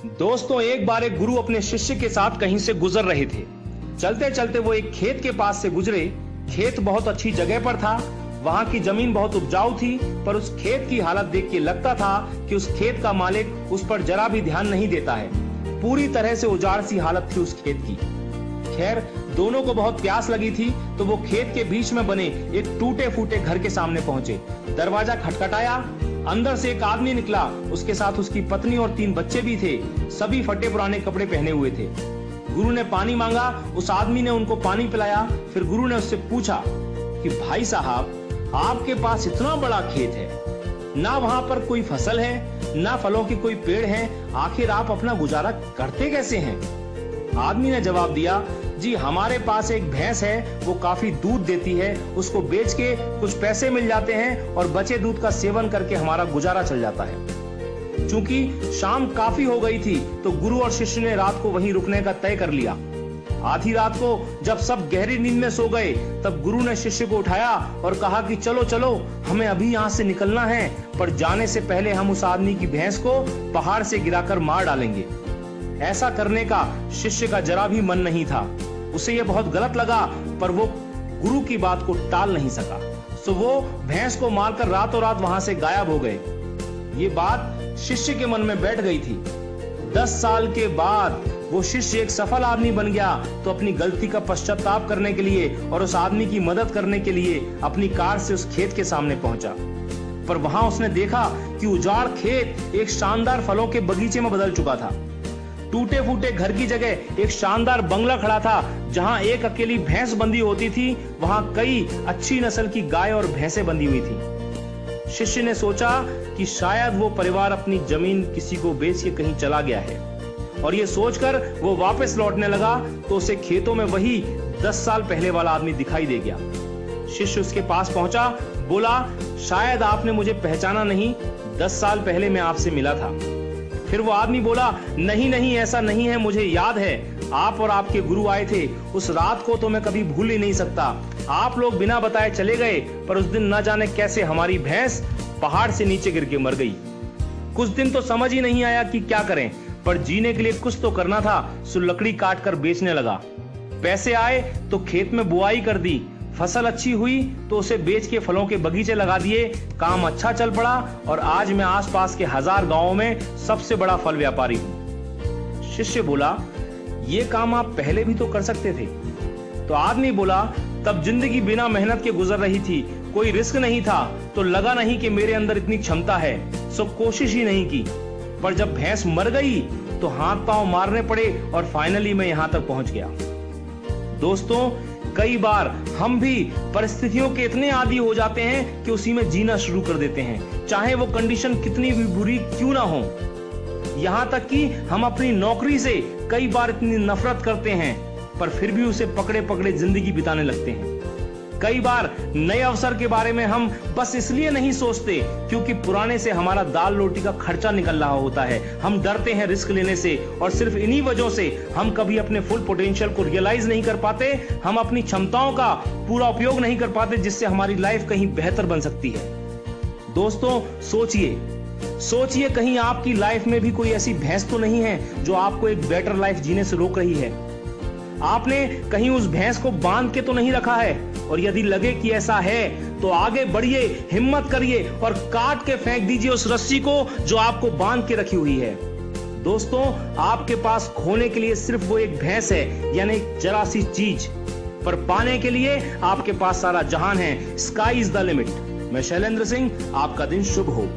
दोस्तों, एक बार एक गुरु अपने शिष्य के साथ कहीं से गुजर रहे थे। चलते चलते वो एक खेत के पास से गुजरे। खेत बहुत अच्छी जगह पर था। वहां की जमीन बहुत उपजाऊ थी, पर उस खेत की हालत देख के लगता था कि उस खेत का मालिक उस पर जरा भी ध्यान नहीं देता है। पूरी तरह से उजाड़ सी हालत थी उस खेत की। खैर, दोनों को बहुत प्यास लगी थी, तो वो खेत के बीच में बने एक टूटे फूटे घर के सामने पहुंचे। दरवाजा खटखटाया। अंदर से एक आदमी निकला। उसके साथ उसकी पत्नी और 3 बच्चे भी थे। सभी फटे पुराने कपड़े पहने हुए थे। गुरु ने पानी मांगा। उस आदमी ने उनको पानी पिलाया। फिर गुरु ने उससे पूछा कि भाई साहब, आपके पास इतना बड़ा खेत है, ना वहां पर कोई फसल है, ना फलों की कोई पेड़ है, आखिर आप अपना गुजारा करते कैसे हैं? आदमी ने जवाब दिया, जी हमारे पास एक भैंस है, वो काफी दूध देती है, उसको बेच के कुछ पैसे मिल जाते हैं और बचे दूध का सेवन करके हमारा गुजारा चल जाता है। चूंकि शाम काफी हो गई थी, तो गुरु और शिष्य ने रात को वहीं रुकने का तय कर लिया। आधी रात को जब सब गहरी नींद में सो गए, तब गुरु ने शिष्य को उठाया और कहा कि चलो चलो, हमें अभी यहाँ से निकलना है, पर जाने से पहले हम उस आदमी की भैंस को पहाड़ से गिराकर मार डालेंगे। ऐसा करने का शिष्य का जरा भी मन नहीं था। उसे यह बहुत गलत लगा, पर वो गुरु की बात को टाल नहीं सका। सो वो भैंस को मारकर रातों रात वहां से गायब हो गए। ये बात शिष्य के मन में बैठ गई थी। 10 साल के बाद वो शिष्य एक सफल आदमी बन गया, तो अपनी गलती का पश्चाताप करने के लिए और उस आदमी की मदद करने के लिए अपनी कार से उस खेत के सामने पहुंचा। पर वहां उसने देखा कि उजाड़ खेत एक शानदार फलों के बगीचे में बदल चुका था। टूटे फूटे घर की जगह एक शानदार बंगला खड़ा था। जहां एक अकेली भैंस बंधी होती थी, वहां कई अच्छी नस्ल की गाय और भैंसें बंधी हुई थी। शिष्य ने सोचा कि शायद वो परिवार अपनी जमीन किसी को बेच के कहीं चला गया है, और ये सोचकर वो वापस लौटने लगा, तो उसे खेतों में वही 10 साल पहले वाला आदमी दिखाई दे गया। शिष्य उसके पास पहुंचा, बोला, शायद आपने मुझे पहचाना नहीं, 10 साल पहले मैं आपसे मिला था। फिर वो आदमी बोला, नहीं नहीं, ऐसा नहीं है, मुझे याद है, आप और आपके गुरु आए थे। उस रात को तो मैं कभी भूल ही नहीं सकता। आप लोग बिना बताए चले गए, पर उस दिन न जाने कैसे हमारी भैंस पहाड़ से नीचे गिर के मर गई। कुछ दिन तो समझ ही नहीं आया कि क्या करें, पर जीने के लिए कुछ तो करना था, सो लकड़ी काट कर बेचने लगा। पैसे आए तो खेत में बुआई कर दी। फसल अच्छी हुई तो उसे बेच के फलों के बगीचे लगा दिए। काम अच्छा चल पड़ा और आज मैं आसपास के 1000 गांवों में सबसे बड़ा फल व्यापारी हूं। शिष्य बोला, ये काम आप पहले भी तो कर सकते थे। तो आदमी बोला, तब जिंदगी बिना मेहनत के गुजर रही थी, कोई रिस्क नहीं था, तो लगा नहीं कि मेरे अंदर इतनी क्षमता है, सो कोशिश ही नहीं की। पर जब भैंस मर गई तो हाथ पांव मारने पड़े और फाइनली मैं यहां तक पहुंच गया। दोस्तों, कई बार हम भी परिस्थितियों के इतने आदी हो जाते हैं कि उसी में जीना शुरू कर देते हैं, चाहे वो कंडीशन कितनी भी बुरी क्यों ना हो। यहां तक कि हम अपनी नौकरी से कई बार इतनी नफरत करते हैं, पर फिर भी उसे पकड़े पकड़े जिंदगी बिताने लगते हैं। कई बार नए अवसर के बारे में हम बस इसलिए नहीं सोचते क्योंकि पुराने से हमारा दाल रोटी का खर्चा निकल रहा होता है। हम डरते हैं रिस्क लेने से, और सिर्फ इन्हीं वजहों से हम कभी अपने फुल पोटेंशियल को रियलाइज नहीं कर पाते। हम अपनी क्षमताओं का पूरा उपयोग नहीं कर पाते, जिससे हमारी लाइफ कहीं बेहतर बन सकती है। दोस्तों, सोचिए कहीं आपकी लाइफ में भी कोई ऐसी भैंस तो नहीं है जो आपको एक बेटर लाइफ जीने से रोक रही है। आपने कहीं उस भैंस को बांध के तो नहीं रखा है, और यदि लगे कि ऐसा है तो आगे बढ़िए, हिम्मत करिए और काट के फेंक दीजिए उस रस्सी को जो आपको बांध के रखी हुई है। दोस्तों, आपके पास खोने के लिए सिर्फ वो एक भैंस है, यानी जरा सी चीज, पर पाने के लिए आपके पास सारा जहान है। Sky is the limit. मैं शैलेंद्र सिंह, आपका दिन शुभ हो।